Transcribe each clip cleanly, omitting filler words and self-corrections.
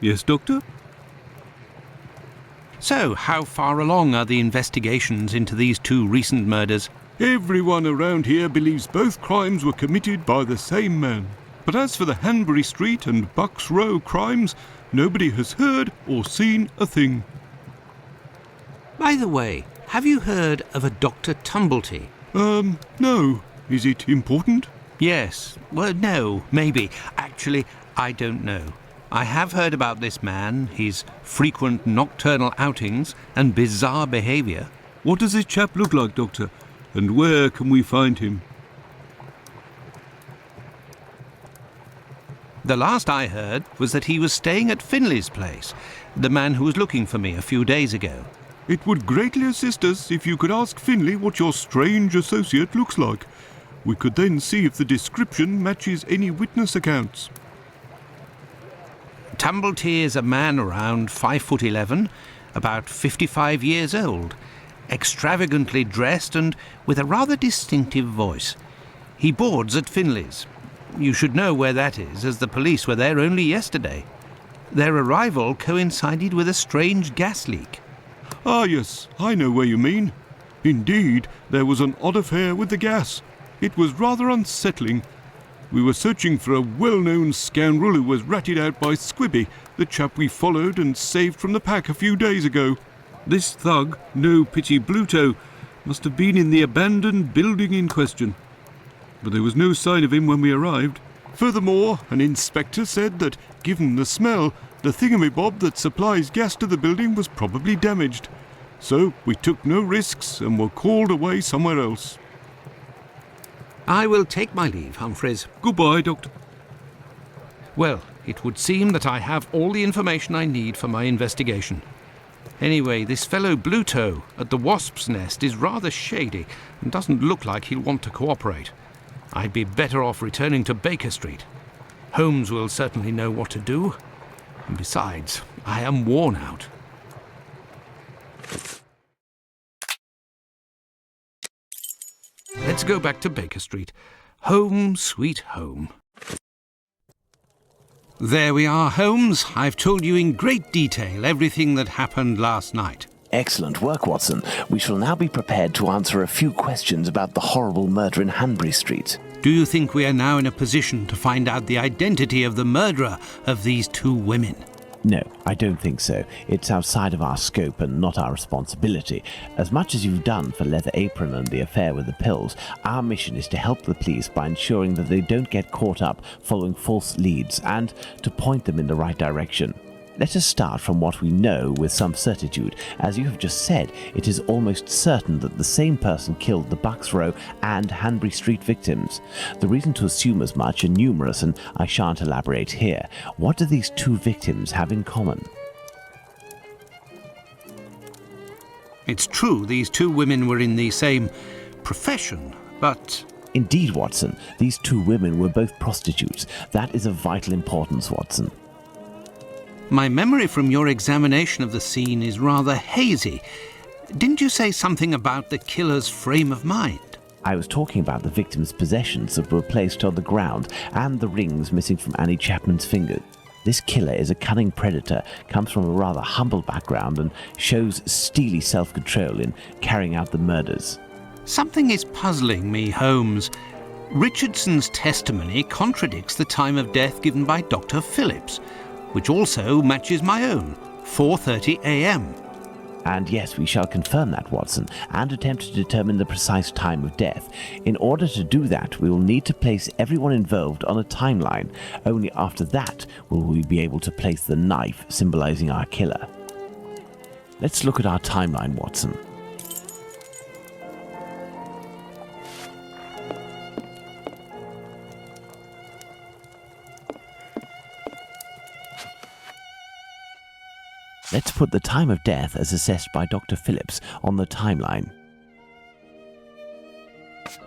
Yes, Doctor? So, how far along are the investigations into these two recent murders? Everyone around here believes both crimes were committed by the same man. But as for the Hanbury Street and Bucks Row crimes, nobody has heard or seen a thing. By the way, have you heard of a Dr. Tumblety? No. Is it important? Yes. Well, no, maybe. Actually, I don't know. I have heard about this man, his frequent nocturnal outings and bizarre behaviour. What does this chap look like, Doctor? And where can we find him? The last I heard was that he was staying at Finley's place, the man who was looking for me a few days ago. It would greatly assist us if you could ask Finley what your strange associate looks like. We could then see if the description matches any witness accounts. Tumblety is a man around 5'11", about 55 years old, extravagantly dressed and with a rather distinctive voice. He boards at Finley's. You should know where that is, as the police were there only yesterday. Their arrival coincided with a strange gas leak. Ah, yes, I know where you mean. Indeed, there was an odd affair with the gas. It was rather unsettling. We were searching for a well-known scoundrel who was ratted out by Squibby, the chap we followed and saved from the pack a few days ago. This thug, No Pity Bluto, must have been in the abandoned building in question. But there was no sign of him when we arrived. Furthermore, an inspector said that, given the smell, the thingamabob that supplies gas to the building was probably damaged. So we took no risks and were called away somewhere else. I will take my leave, Humphreys. Goodbye, Doctor. Well, it would seem that I have all the information I need for my investigation. Anyway, this fellow Bluto at the Wasp's Nest is rather shady and doesn't look like he'll want to cooperate. I'd be better off returning to Baker Street. Holmes will certainly know what to do. And besides, I am worn out. Let's go back to Baker Street. Home, sweet home. There we are, Holmes. I've told you in great detail everything that happened last night. Excellent work, Watson. We shall now be prepared to answer a few questions about the horrible murder in Hanbury Street. Do you think we are now in a position to find out the identity of the murderer of these two women? No, I don't think so. It's outside of our scope and not our responsibility. As much as you've done for Leather Apron and the affair with the pills, our mission is to help the police by ensuring that they don't get caught up following false leads and to point them in the right direction. Let us start from what we know with some certitude. As you have just said, it is almost certain that the same person killed the Bucks Row and Hanbury Street victims. The reasons to assume as much are numerous, and I shan't elaborate here. What do these two victims have in common? It's true these two women were in the same profession, but... Indeed, Watson. These two women were both prostitutes. That is of vital importance, Watson. My memory from your examination of the scene is rather hazy. Didn't you say something about the killer's frame of mind? I was talking about the victim's possessions that were placed on the ground and the rings missing from Annie Chapman's fingers. This killer is a cunning predator, comes from a rather humble background and shows steely self-control in carrying out the murders. Something is puzzling me, Holmes. Richardson's testimony contradicts the time of death given by Dr. Phillips, which also matches my own, 4:30 a.m. And yes, we shall confirm that, Watson, and attempt to determine the precise time of death. In order to do that, we will need to place everyone involved on a timeline. Only after that will we be able to place the knife symbolizing our killer. Let's look at our timeline, Watson. Let's put the time of death as assessed by Dr. Phillips on the timeline.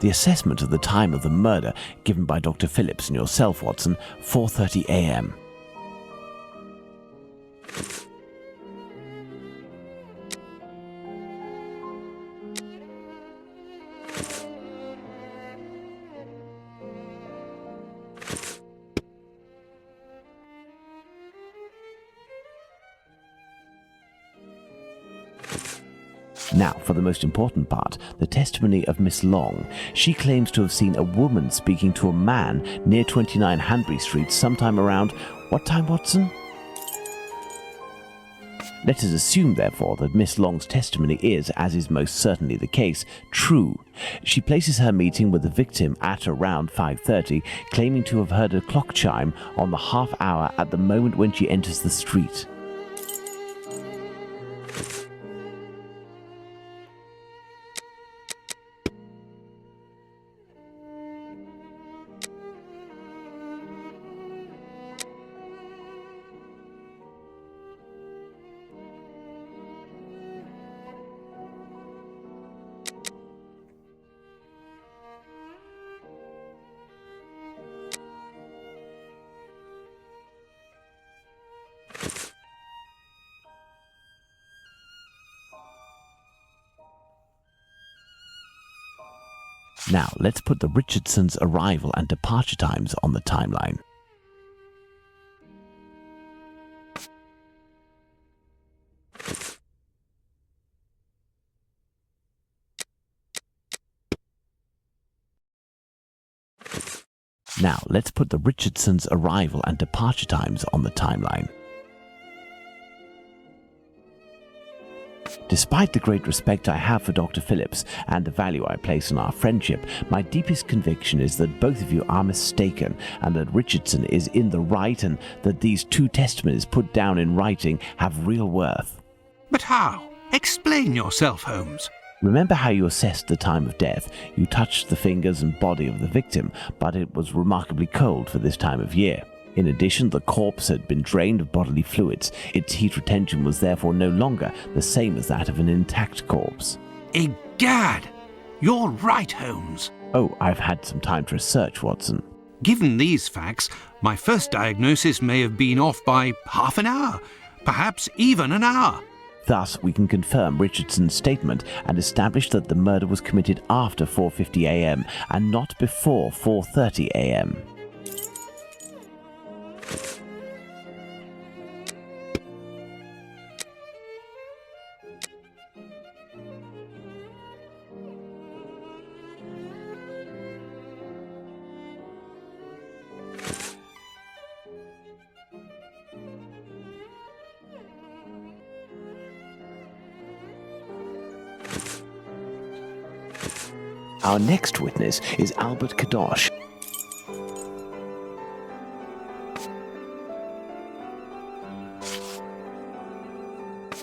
The assessment of the time of the murder given by Dr. Phillips and yourself, Watson, 4:30 a.m. Now, for the most important part, the testimony of Miss Long. She claims to have seen a woman speaking to a man near 29 Hanbury Street sometime around... What time, Watson? Let us assume, therefore, that Miss Long's testimony is, as is most certainly the case, true. She places her meeting with the victim at around 5:30, claiming to have heard a clock chime on the half hour at the moment when she enters the street. Now, let's put the Richardsons' arrival and departure times on the timeline. Now, let's put the Richardsons' arrival and departure times on the timeline. Despite the great respect I have for Dr. Phillips and the value I place on our friendship, my deepest conviction is that both of you are mistaken and that Richardson is in the right and that these two testimonies put down in writing have real worth. But how? Explain yourself, Holmes. Remember how you assessed the time of death? You touched the fingers and body of the victim, but it was remarkably cold for this time of year. In addition, the corpse had been drained of bodily fluids. Its heat retention was therefore no longer the same as that of an intact corpse. Egad! You're right, Holmes. Oh, I've had some time to research, Watson. Given these facts, my first diagnosis may have been off by half an hour, perhaps even an hour. Thus, we can confirm Richardson's statement and establish that the murder was committed after 4:50 a.m. and not before 4:30 a.m. Our next witness is Albert Kadosh.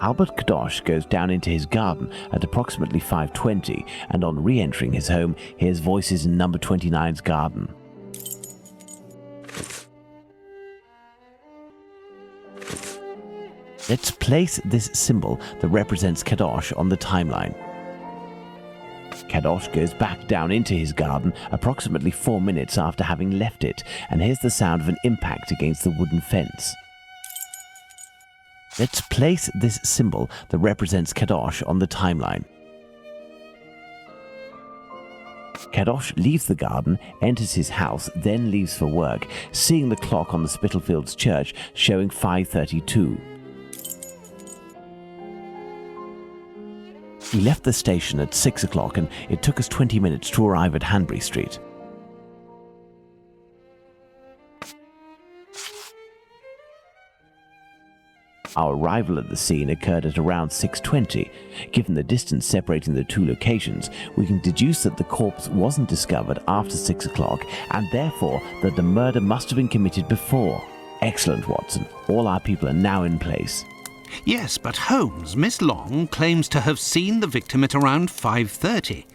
Albert Kadosh goes down into his garden at approximately 5:20 and on re-entering his home hears voices in number 29's garden. Let's place this symbol that represents Kadosh on the timeline. Kadosh goes back down into his garden approximately 4 minutes after having left it and hears the sound of an impact against the wooden fence. Let's place this symbol that represents Kadosh on the timeline. Kadosh leaves the garden, enters his house, then leaves for work, seeing the clock on the Spitalfields church showing 5:32. We left the station at 6 o'clock and it took us 20 minutes to arrive at Hanbury Street. Our arrival at the scene occurred at around 6:20. Given the distance separating the two locations, we can deduce that the corpse wasn't discovered after 6 o'clock and therefore that the murder must have been committed before. Excellent, Watson. All our people are now in place. Yes, but Holmes, Miss Long claims to have seen the victim at around 5:30.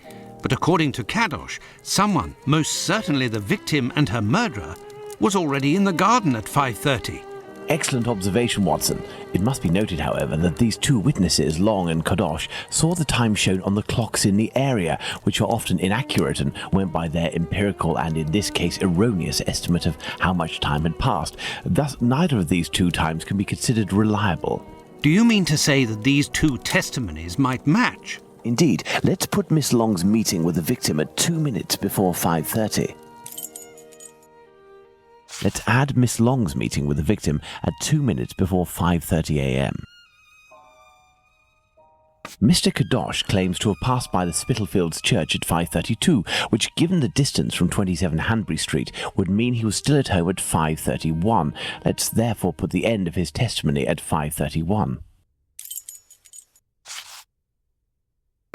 But according to Kadosh, someone, most certainly the victim and her murderer, was already in the garden at 5:30. Excellent observation, Watson. It must be noted, however, that these two witnesses, Long and Kadosh, saw the time shown on the clocks in the area, which are often inaccurate and went by their empirical and, in this case, erroneous estimate of how much time had passed. Thus, neither of these two times can be considered reliable. Do you mean to say that these two testimonies might match? Indeed. Let's put Miss Long's meeting with the victim at 2 minutes before 5:30. Let's add Miss Long's meeting with the victim at 2 minutes before 5:30 a.m. Mr. Kadosh claims to have passed by the Spitalfields Church at 5:32, which, given the distance from 27 Hanbury Street, would mean he was still at home at 5:31. Let's therefore put the end of his testimony at 5:31.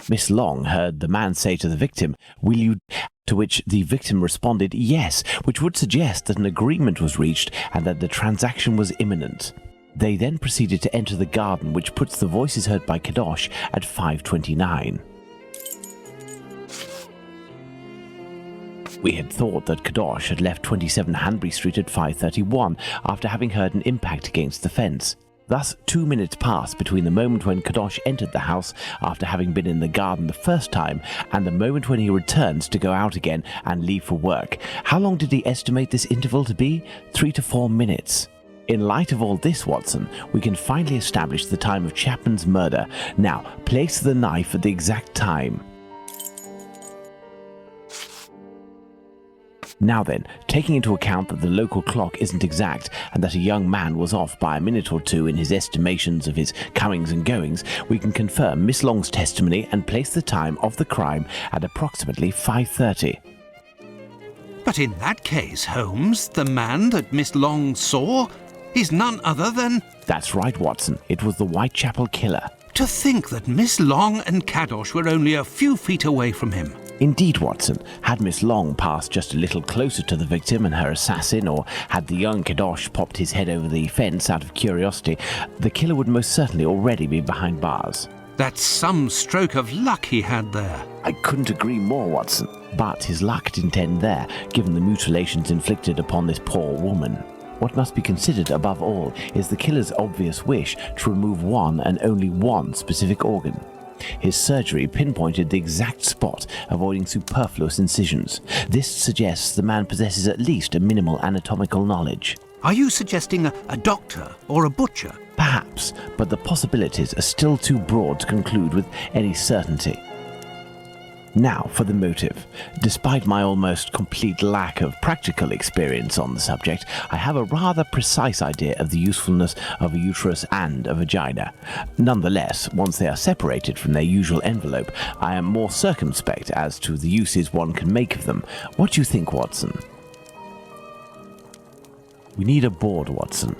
Miss Long heard the man say to the victim, "Will you?" to which the victim responded yes, which would suggest that an agreement was reached and that the transaction was imminent. They then proceeded to enter the garden, which puts the voices heard by Kadosh at 5:29. We had thought that Kadosh had left 27 Hanbury Street at 5:31 after having heard an impact against the fence. Thus, 2 minutes passed between the moment when Kadosh entered the house after having been in the garden the first time and the moment when he returns to go out again and leave for work. How long did he estimate this interval to be? 3 to 4 minutes. In light of all this, Watson, we can finally establish the time of Chapman's murder. Now, place the knife at the exact time. Now then, taking into account that the local clock isn't exact and that a young man was off by a minute or two in his estimations of his comings and goings, we can confirm Miss Long's testimony and place the time of the crime at approximately 5:30. But in that case, Holmes, the man that Miss Long saw is none other than... That's right, Watson. It was the Whitechapel killer. To think that Miss Long and Kadosh were only a few feet away from him. Indeed, Watson. Had Miss Long passed just a little closer to the victim and her assassin, or had the young Kadosh popped his head over the fence out of curiosity, the killer would most certainly already be behind bars. That's some stroke of luck he had there. I couldn't agree more, Watson. But his luck didn't end there, given the mutilations inflicted upon this poor woman. What must be considered above all is the killer's obvious wish to remove one and only one specific organ. His surgery pinpointed the exact spot, avoiding superfluous incisions. This suggests the man possesses at least a minimal anatomical knowledge. Are you suggesting a doctor or a butcher? Perhaps, but the possibilities are still too broad to conclude with any certainty. Now for the motive. Despite my almost complete lack of practical experience on the subject, I have a rather precise idea of the usefulness of a uterus and a vagina. Nonetheless, once they are separated from their usual envelope, I am more circumspect as to the uses one can make of them. What do you think, Watson? We need a board, Watson.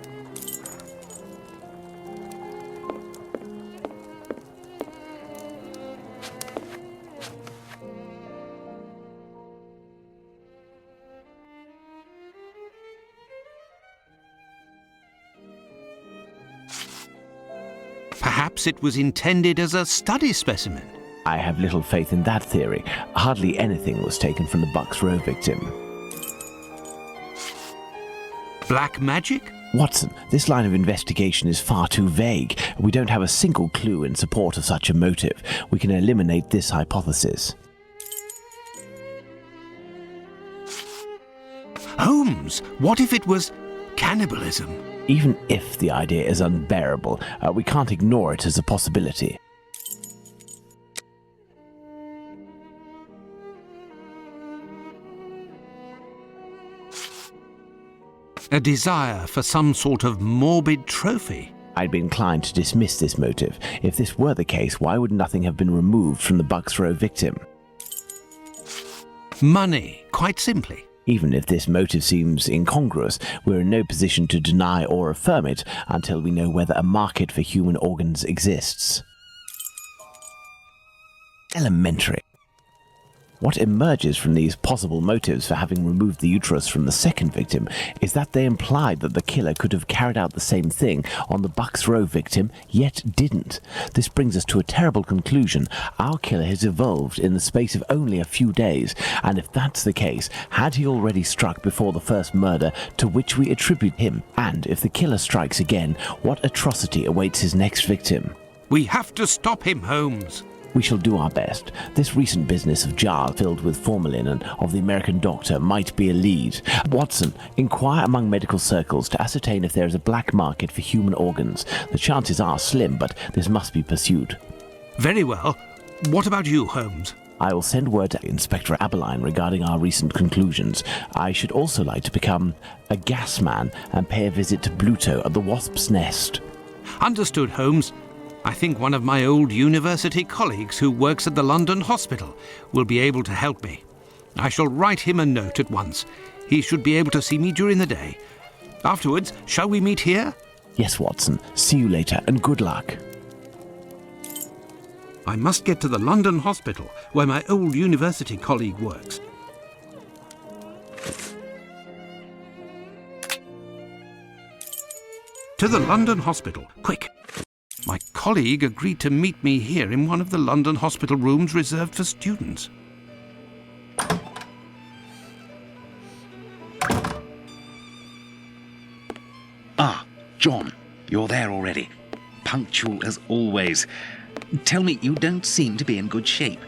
Perhaps it was intended as a study specimen. I have little faith in that theory. Hardly anything was taken from the Bucks Row victim. Black magic? Watson, this line of investigation is far too vague. We don't have a single clue in support of such a motive. We can eliminate this hypothesis. Holmes, what if it was cannibalism? Even if the idea is unbearable, we can't ignore it as a possibility. A desire for some sort of morbid trophy. I'd be inclined to dismiss this motive. If this were the case, why would nothing have been removed from the Bucks Row victim? Money, quite simply. Even if this motive seems incongruous, we're in no position to deny or affirm it until we know whether a market for human organs exists. Elementary. What emerges from these possible motives for having removed the uterus from the second victim is that they implied that the killer could have carried out the same thing on the Bucks Row victim, yet didn't. This brings us to a terrible conclusion. Our killer has evolved in the space of only a few days, and if that's the case, had he already struck before the first murder to which we attribute him? And if the killer strikes again, what atrocity awaits his next victim? We have to stop him, Holmes. We shall do our best. This recent business of jars filled with formalin and of the American doctor might be a lead. Watson, inquire among medical circles to ascertain if there is a black market for human organs. The chances are slim, but this must be pursued. Very well. What about you, Holmes? I will send word to Inspector Aberline regarding our recent conclusions. I should also like to become a gas man and pay a visit to Bluto at the Wasp's Nest. Understood, Holmes. I think one of my old university colleagues who works at the London hospital will be able to help me. I shall write him a note at once. He should be able to see me during the day. Afterwards, shall we meet here? Yes, Watson. See you later, and good luck. I must get to the London hospital, where my old university colleague works. To the London hospital, quick! My colleague agreed to meet me here in one of the London hospital rooms reserved for students. Ah, John, you're there already. Punctual as always. Tell me, you don't seem to be in good shape.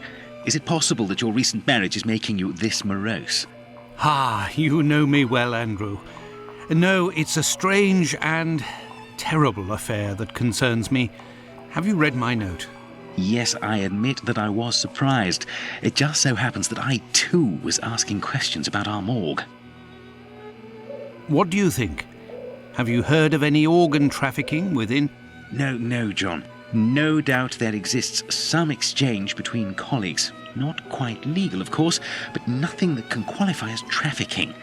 Is it possible that your recent marriage is making you this morose? Ah, you know me well, Andrew. No, it's a strange and terrible affair that concerns me. Have you read my note? Yes, I admit that I was surprised. It just so happens that I, too, was asking questions about our morgue. What do you think? Have you heard of any organ trafficking within? No, John. No doubt there exists some exchange between colleagues. Not quite legal, of course, but nothing that can qualify as trafficking.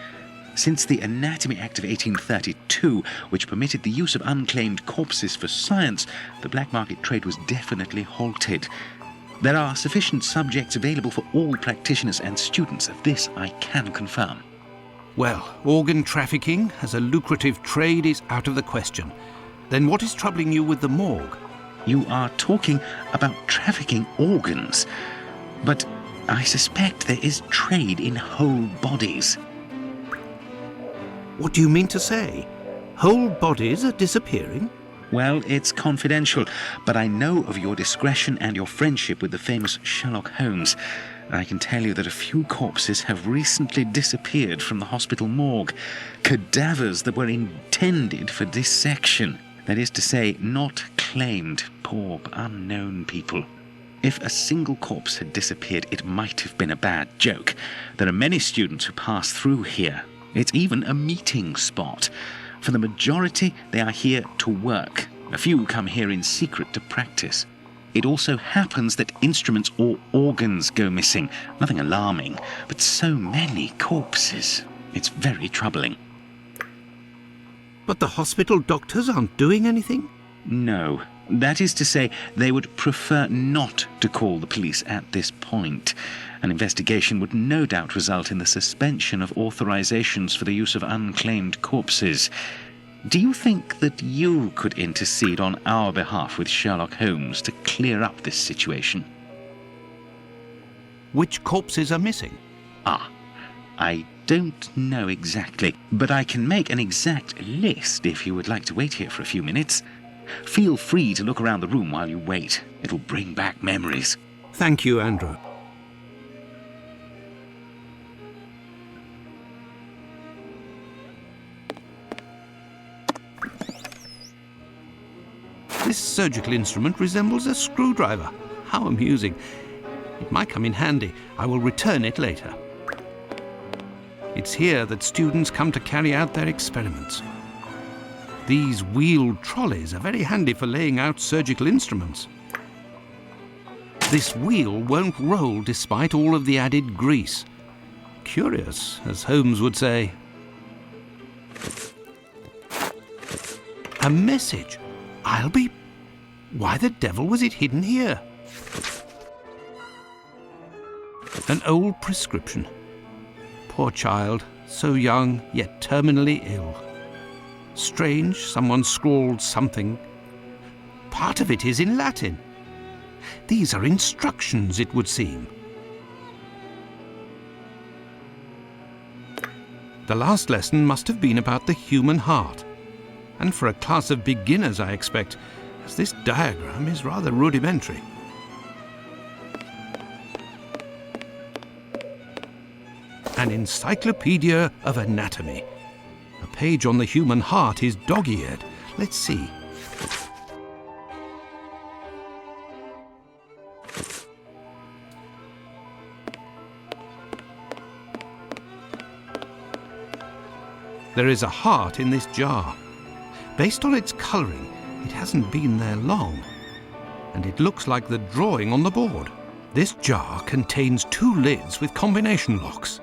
Since the Anatomy Act of 1832, which permitted the use of unclaimed corpses for science, the black market trade was definitely halted. There are sufficient subjects available for all practitioners and students. Of this I can confirm. Well, organ trafficking as a lucrative trade is out of the question. Then what is troubling you with the morgue? You are talking about trafficking organs, but I suspect there is trade in whole bodies. What do you mean to say? Whole bodies are disappearing? Well, it's confidential, but I know of your discretion and your friendship with the famous Sherlock Holmes. I can tell you that a few corpses have recently disappeared from the hospital morgue. Cadavers that were intended for dissection. That is to say, not claimed. Poor, unknown people. If a single corpse had disappeared, it might have been a bad joke. There are many students who pass through here. It's even a meeting spot. For the majority, they are here to work. A few come here in secret to practice. It also happens that instruments or organs go missing. Nothing alarming, but so many corpses. It's very troubling. But the hospital doctors aren't doing anything? No. That is to say, they would prefer not to call the police at this point. An investigation would no doubt result in the suspension of authorizations for the use of unclaimed corpses. Do you think that you could intercede on our behalf with Sherlock Holmes to clear up this situation? Which corpses are missing? I don't know exactly, but I can make an exact list if you would like to wait here for a few minutes. Feel free to look around the room while you wait. It'll bring back memories. Thank you, Andrew. This surgical instrument resembles a screwdriver. How amusing. It might come in handy. I will return it later. It's here that students come to carry out their experiments. These wheeled trolleys are very handy for laying out surgical instruments. This wheel won't roll despite all of the added grease. Curious, as Holmes would say. A message. Why the devil was it hidden here? An old prescription. Poor child, so young, yet terminally ill. Strange, someone scrawled something. Part of it is in Latin. These are instructions, it would seem. The last lesson must have been about the human heart. And for a class of beginners, I expect, as this diagram is rather rudimentary. An encyclopedia of anatomy. A page on the human heart is dog-eared. Let's see. There is a heart in this jar. Based on its colouring, it hasn't been there long. and it looks like the drawing on the board. This jar contains 2 lids with combination locks.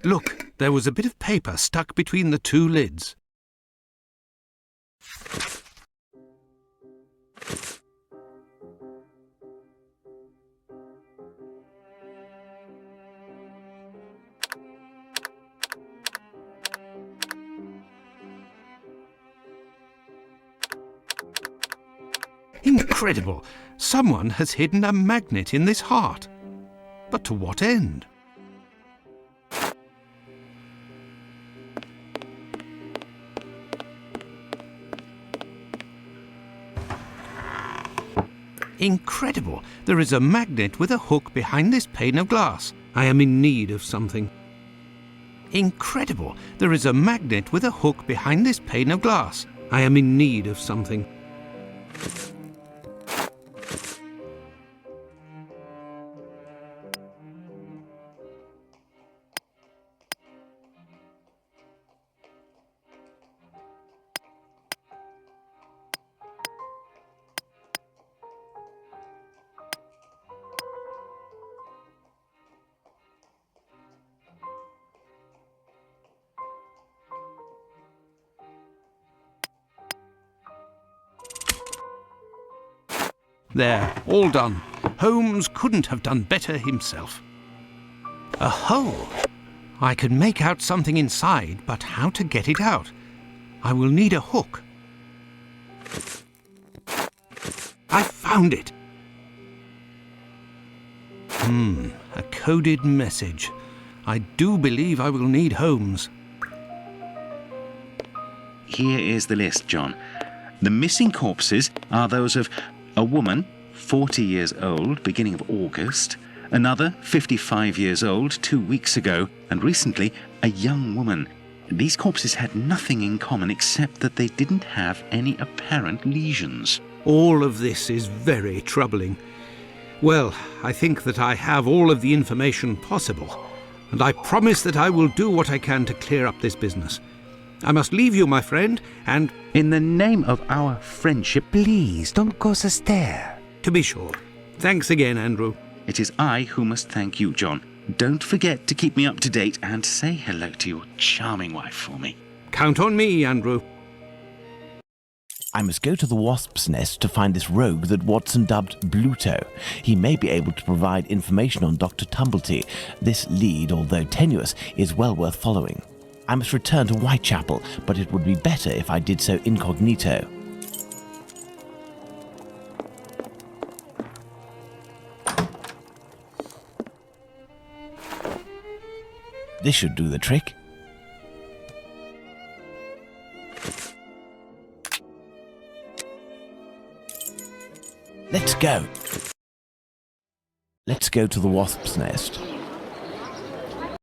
Look, there was a bit of paper stuck between the 2 lids. Incredible! Someone has hidden a magnet in this heart. But to what end? Incredible! There is a magnet with a hook behind this pane of glass. I am in need of something. Incredible! There is a magnet with a hook behind this pane of glass. I am in need of something. There, all done. Holmes couldn't have done better himself. A hole! I can make out something inside, but how to get it out? I will need a hook. I found it! A coded message. I do believe I will need Holmes. Here is the list, John. The missing corpses are those of a woman, 40 years old, beginning of August, another, 55 years old, 2 weeks ago, and recently, a young woman. These corpses had nothing in common except that they didn't have any apparent lesions. All of this is very troubling. Well, I think that I have all of the information possible, and I promise that I will do what I can to clear up this business. I must leave you, my friend, and... In the name of our friendship, Please, don't go so stare. to be sure. Thanks again, Andrew. it is I who must thank you, John. Don't forget to keep me up to date and say hello to your charming wife for me. Count on me, Andrew. I must go to the wasp's nest to find this rogue that Watson dubbed Bluto. He may be able to provide information on Dr. Tumblety. This lead, although tenuous, is well worth following. I must return to Whitechapel, but it would be better if I did so incognito. This should do the trick. Let's go. Let's go to the wasp's nest.